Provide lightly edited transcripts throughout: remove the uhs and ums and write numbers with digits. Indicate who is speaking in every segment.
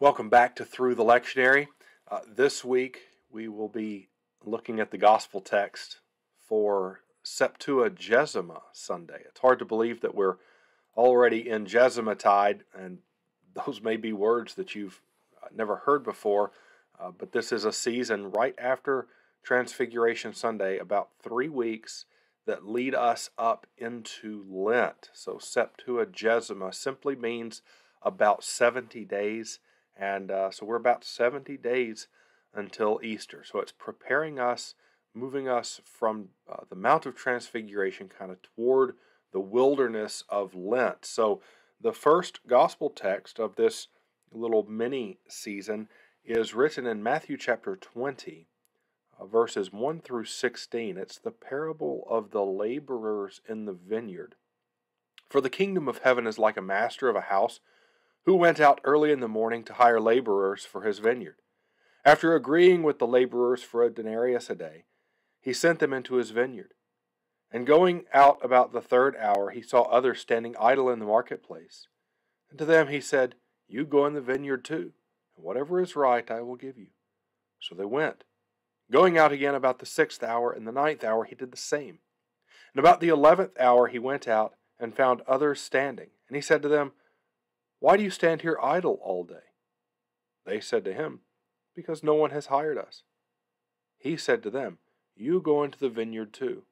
Speaker 1: Welcome back to Through the Lectionary. This week we will be looking at the gospel text for Septuagesima Sunday. It's hard to believe that we're already in Gesimatide, and those may be words that you've never heard before, but this is a season right after Transfiguration Sunday, about 3 weeks that lead us up into Lent. So Septuagesima simply means about 70 days. And so we're about 70 days until Easter. So it's preparing us, moving us from the Mount of Transfiguration kind of toward the wilderness of Lent. So the first gospel text of this little mini season is written in Matthew chapter 20, verses 1 through 16. It's the parable of the laborers in the vineyard. For the kingdom of heaven is like a master of a house who went out early in the morning to hire laborers for his vineyard. After agreeing with the laborers for a denarius a day, he sent them into his vineyard. And going out about the 3rd hour, he saw others standing idle in the marketplace. And to them he said, "You go in the vineyard too, and whatever is right I will give you." So they went. Going out again about the 6th hour and the 9th hour, he did the same. And about the 11th hour he went out and found others standing. And he said to them, "Why do you stand here idle all day?" They said to him, "Because no one has hired us." He said to them, "You go into the vineyard too."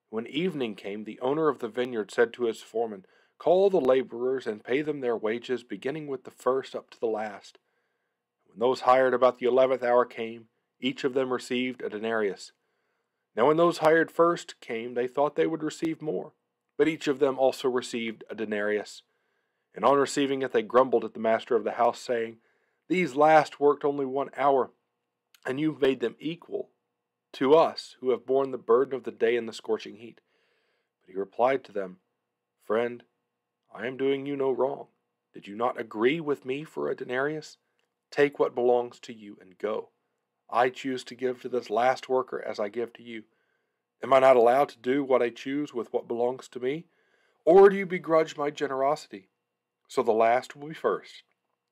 Speaker 1: When evening came, the owner of the vineyard said to his foreman, "Call the laborers and pay them their wages, beginning with the first up to the last." When those hired about the 11th hour came, each of them received a denarius. Now when those hired first came, they thought they would receive more, but each of them also received a denarius. And on receiving it, they grumbled at the master of the house, saying, "These last worked only 1 hour, and you've made them equal to us, who have borne the burden of the day in the scorching heat." But he replied to them, "Friend, I am doing you no wrong. Did you not agree with me for a denarius? Take what belongs to you and go. I choose to give to this last worker as I give to you. Am I not allowed to do what I choose with what belongs to me? Or do you begrudge my generosity? So the last will be first,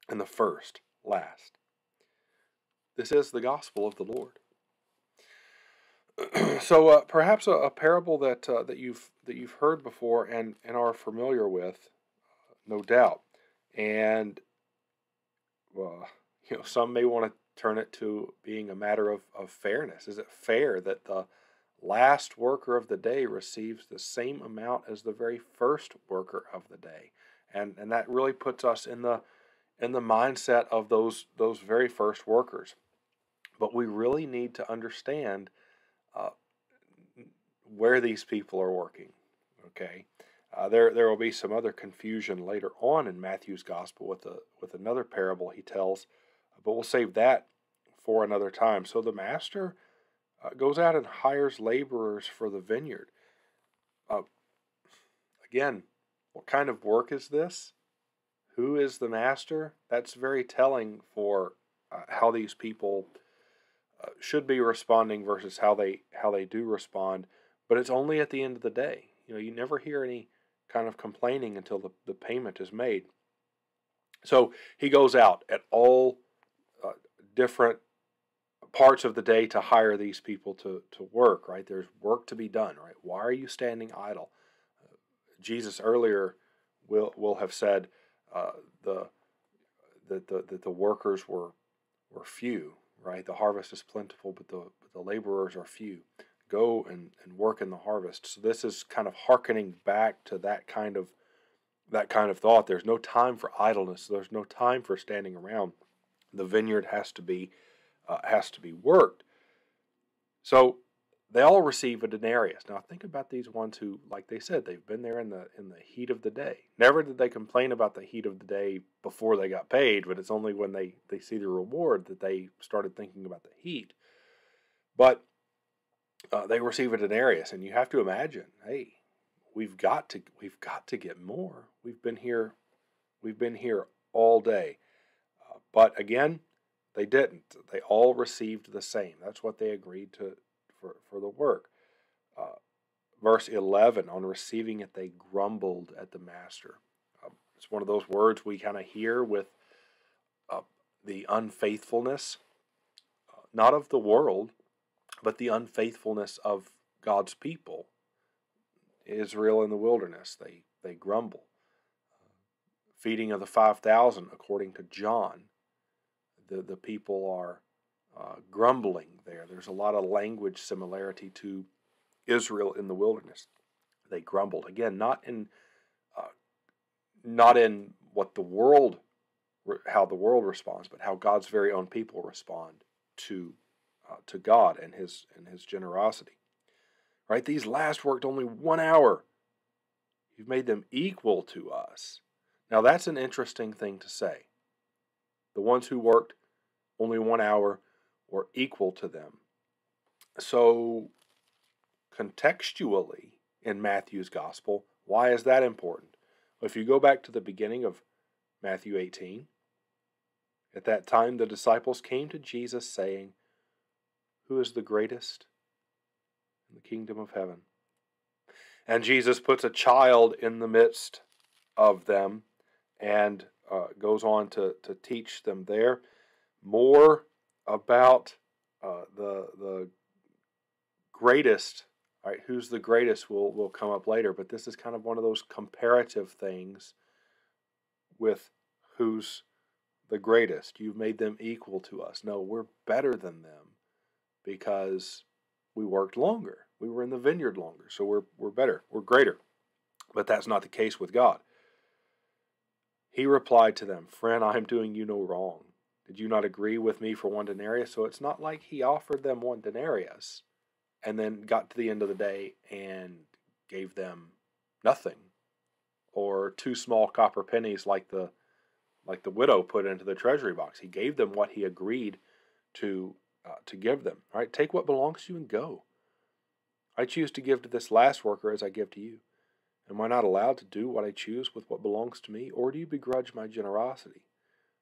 Speaker 1: and the first last." This is the gospel of the Lord. So perhaps a parable that you've heard before and are familiar with, no doubt. And some may want to turn it to being a matter of fairness. Is it fair that the last worker of the day receives the same amount as the very first worker of the day? And that really puts us in the mindset of those very first workers. But we really need to understand where these people are working. Okay, there will be some other confusion later on in Matthew's gospel with another parable he tells, but we'll save that for another time. So the master goes out and hires laborers for the vineyard. Again, what kind of work is this? Who is the master? That's very telling for how these people should be responding versus how they do respond. But it's only at the end of the day. You never hear any kind of complaining until the payment is made. So he goes out at all different parts of the day to hire these people to work, right? There's work to be done, right? Why are you standing idle? Jesus earlier will have said that the workers were few, right? The harvest is plentiful, but the laborers are few. Go and work in the harvest. So this is kind of hearkening back to that kind of thought. There's no time for idleness. There's no time for standing around. The vineyard has to be worked. So they all receive a denarius. Now think about these ones who, like they said, they've been there in the heat of the day. Never did they complain about the heat of the day before they got paid, but it's only when they see the reward that they started thinking about the heat. But they receive a denarius, and you have to imagine, hey, we've got to get more. We've been here all day. But again, they didn't. They all received the same. That's what they agreed to for the work. Verse 11, on receiving it, they grumbled at the master. It's one of those words we kind of hear with the unfaithfulness, not of the world, but the unfaithfulness of God's people. Israel in the wilderness, they grumble. Feeding of the 5,000, according to John, the people are grumbling there. There's a lot of language similarity to Israel in the wilderness. They grumbled again, not in what the world, how the world responds, but how God's very own people respond to God and His generosity. Right? These last worked only 1 hour. You've made them equal to us. Now that's an interesting thing to say. The ones who worked only 1 hour were equal to them. So contextually in Matthew's gospel, why is that important? Well, if you go back to the beginning of Matthew 18, at that time the disciples came to Jesus saying, "Who is the greatest in the kingdom of heaven?" And Jesus puts a child in the midst of them and goes on to teach them there more about the greatest. All right, who's the greatest will come up later, but this is kind of one of those comparative things with who's the greatest. You've made them equal to us. No, we're better than them because we worked longer. We were in the vineyard longer, so we're better. We're greater. But that's not the case with God. He replied to them, "Friend, I am doing you no wrong. Did you not agree with me for 1 denarius?" So it's not like he offered them 1 denarius and then got to the end of the day and gave them nothing, or 2 small copper pennies like the widow put into the treasury box. He gave them what he agreed to give them. All right, take what belongs to you and go. I choose to give to this last worker as I give to you. Am I not allowed to do what I choose with what belongs to me, or do you begrudge my generosity?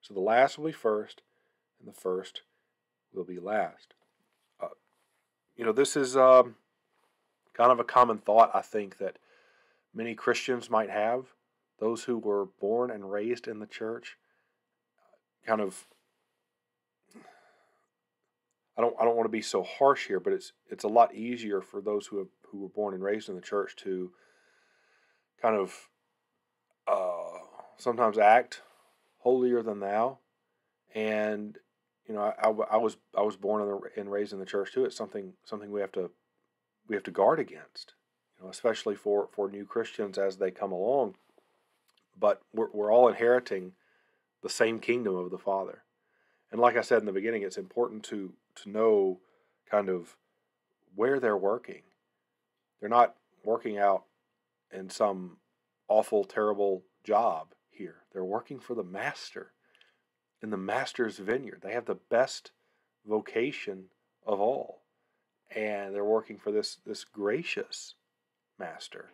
Speaker 1: So the last will be first, and the first will be last. This is kind of a common thought, I think, that many Christians might have. Those who were born and raised in the church, kind of, I don't want to be so harsh here, but it's a lot easier for those who were born and raised in the church to kind of sometimes act holier than thou. And I was born and raised in the church too. It's something we have to guard against, especially for new Christians as they come along. But we're all inheriting the same kingdom of the Father. And like I said in the beginning, it's important to know kind of where they're working. They're not working out in some awful, terrible job here. They're working for the Master in the Master's vineyard. They have the best vocation of all. And they're working for this gracious Master.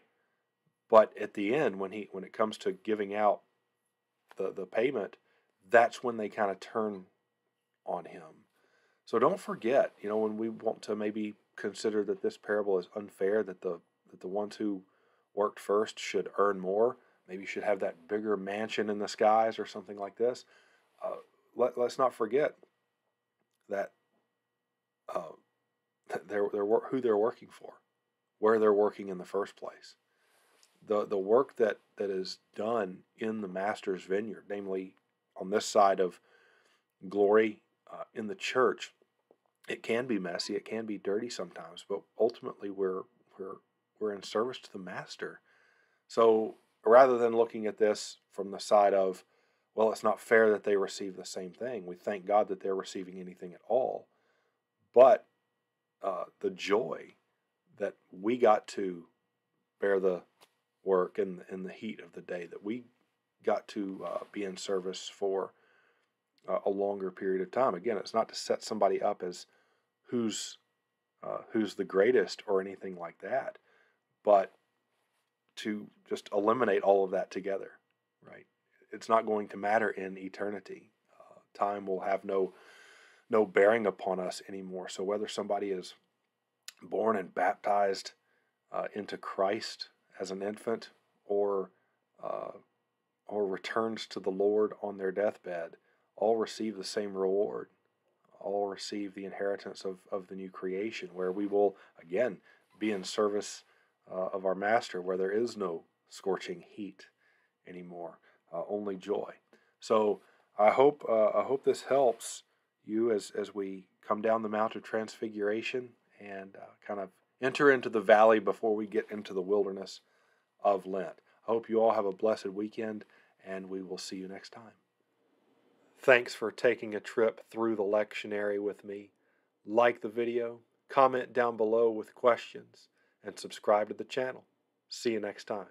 Speaker 1: But at the end, when it comes to giving out the payment, that's when they kind of turn on him. So don't forget, when we want to maybe consider that this parable is unfair, that the ones who worked first should earn more, maybe should have that bigger mansion in the skies or something like this. Let's not forget that they're who they're working for, where they're working in the first place. The work that is done in the Master's vineyard, namely on this side of glory in the church, it can be messy, it can be dirty sometimes, but ultimately we're in service to the Master. So rather than looking at this from the side of, well, it's not fair that they receive the same thing, we thank God that they're receiving anything at all. But the joy that we got to bear the work in the heat of the day, that we got to be in service for a longer period of time. Again, it's not to set somebody up as who's the greatest or anything like that, but to just eliminate all of that together, right? It's not going to matter in eternity. Time will have no bearing upon us anymore. So whether somebody is born and baptized into Christ as an infant, or returns to the Lord on their deathbed, all receive the same reward, all receive the inheritance of the new creation, where we will, again, be in service of our Master, where there is no scorching heat anymore, only joy. So I hope this helps you as we come down the Mount of Transfiguration and kind of enter into the valley before we get into the wilderness of Lent. I hope you all have a blessed weekend, and we will see you next time. Thanks for taking a trip through the lectionary with me. Like the video, comment down below with questions, and subscribe to the channel. See you next time.